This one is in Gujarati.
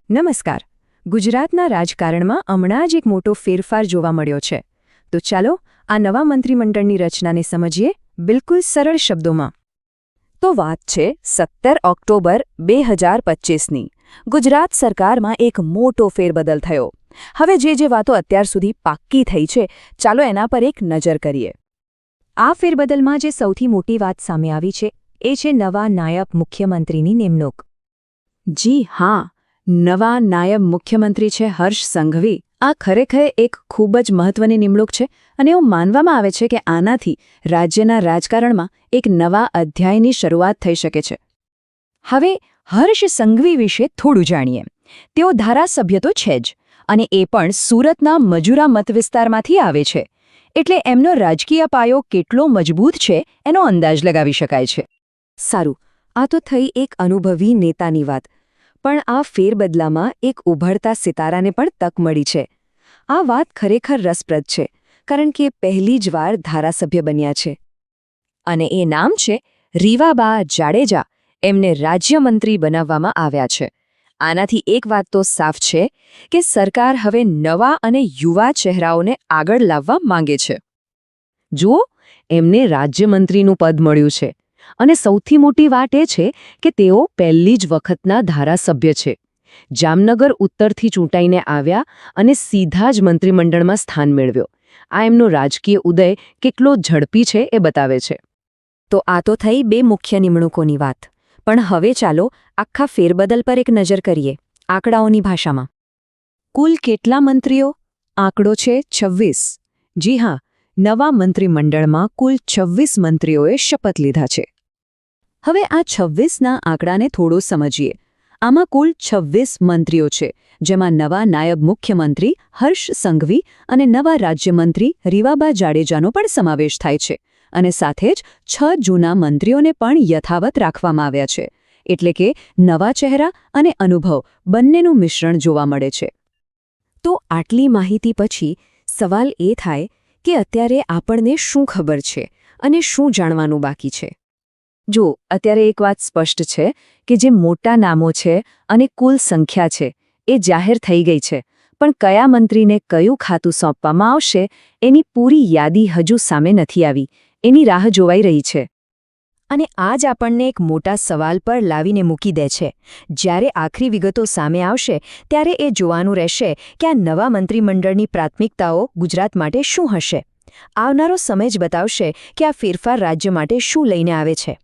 નમસ્કાર. ગુજરાતના રાજકારણમાં હમણાં જ એક મોટો ફેરફાર જોવા મળ્યો છે. તો ચાલો આ નવા મંત્રીમંડળની રચનાને સમજીએ બિલકુલ સરળ શબ્દોમાં. તો વાત છે 17 ઓક્ટોબર 2025ની. ગુજરાત સરકારમાં એક મોટો ફેરબદલ થયો. હવે જે વાતો અત્યાર સુધી પાક્કી થઈ છે, ચાલો એના પર એક નજર કરીએ. આ ફેરબદલમાં જે સૌથી મોટી વાત સામે આવી છે એ છે નવા નાયબ મુખ્યમંત્રીની નિમણૂક. જી હા, નવા નાયબ મુખ્યમંત્રી છે હર્ષ સંઘવી. આ ખરેખર એક ખૂબ જ મહત્વની નિમણૂક છે અને એવું માનવામાં આવે છે કે આનાથી રાજ્યના રાજકારણમાં એક નવા અધ્યાયની શરૂઆત થઈ શકે છે. હવે હર્ષ સંઘવી વિશે થોડું જાણીએ. તેઓ ધારાસભ્ય તો છે જ, અને એ પણ સુરતના મજૂરા મતવિસ્તારમાંથી આવે છે. એટલે એમનો રાજકીય પાયો કેટલો મજબૂત છે એનો અંદાજ લગાવી શકાય છે. સારું, આ તો થઈ એક અનુભવી નેતાની વાત. પણ આ ફેરબદલામાં એક ઉભરતા સિતારાને પણ તક મળી છે. આ વાત ખરેખર રસપ્રદ છે, કારણ કે પહેલી જ વાર ધારાસભ્ય બન્યા છે. અને એ નામ છે રીવાબા જાડેજા. એમને રાજ્યમંત્રી બનાવવામાં આવ્યા છે. આનાથી એક વાત તો સાફ છે કે સરકાર હવે નવા અને યુવા ચહેરાઓને આગળ લાવવા માંગે છે. જુઓ, એમને રાજ્યમંત્રીનું પદ મળ્યું છે. અને સૌથી મોટી વાત એ છે કે તેઓ પહેલી જ વખતના ધારાસભ્ય છે. જામનગર ઉત્તરથી ચૂંટાઈને આવ્યા અને સીધા જ મંત્રીમંડળમાં સ્થાન મેળવ્યો. આ એમનો રાજકીય ઉદય કેટલો ઝડપી છે એ બતાવે છે. તો આ તો થઈ બે મુખ્ય નિમણૂકોની વાત. પણ હવે ચાલો આખા ફેરબદલ પર એક નજર કરીએ, આંકડાઓની ભાષામાં. કુલ કેટલા મંત્રીઓ? આંકડો છે 26. જી હા, નવા મંત્રીમંડળમાં કુલ 26 મંત્રીઓએ શપથ લીધા છે. હવે આ 26ના આંકડાને થોડો સમજીએ. આમાં કુલ 26 મંત્રીઓ છે, જેમાં નવા નાયબ મુખ્યમંત્રી હર્ષ સંઘવી અને નવા રાજ્યમંત્રી રીવાબા જાડેજાનો પણ સમાવેશ થાય છે. અને સાથે જ 6 જૂના મંત્રીઓને પણ યથાવત રાખવામાં આવ્યા છે. એટલે કે નવા ચહેરા અને અનુભવ બંનેનું મિશ્રણ જોવા મળે છે. તો આટલી માહિતી પછી સવાલ એ થાય કે અત્યારે આપણને શું ખબર છે અને શું જાણવાનું બાકી છે. જો અત્યારે એક વાત સ્પષ્ટ છે કે જે મોટા નામો છે અને કુલ સંખ્યા છે એ જાહેર થઈ ગઈ છે, પણ કયા મંત્રીને કયું ખાતું સોંપવામાં આવશે એની પૂરી યાદી હજુ સામે નથી આવી. એની રાહ જોવાઈ રહી છે. અને આ જ આપણને એક મોટા સવાલ પર લાવીને મૂકી દે છે. જ્યારે આખરી વિગતો સામે આવશે ત્યારે એ જોવાનું રહેશે કે આ નવા મંત્રીમંડળની પ્રાથમિકતાઓ ગુજરાત માટે શું હશે. આવનારો સમય જ બતાવશે કે આ ફેરફાર રાજ્ય માટે શું લઈને આવે છે.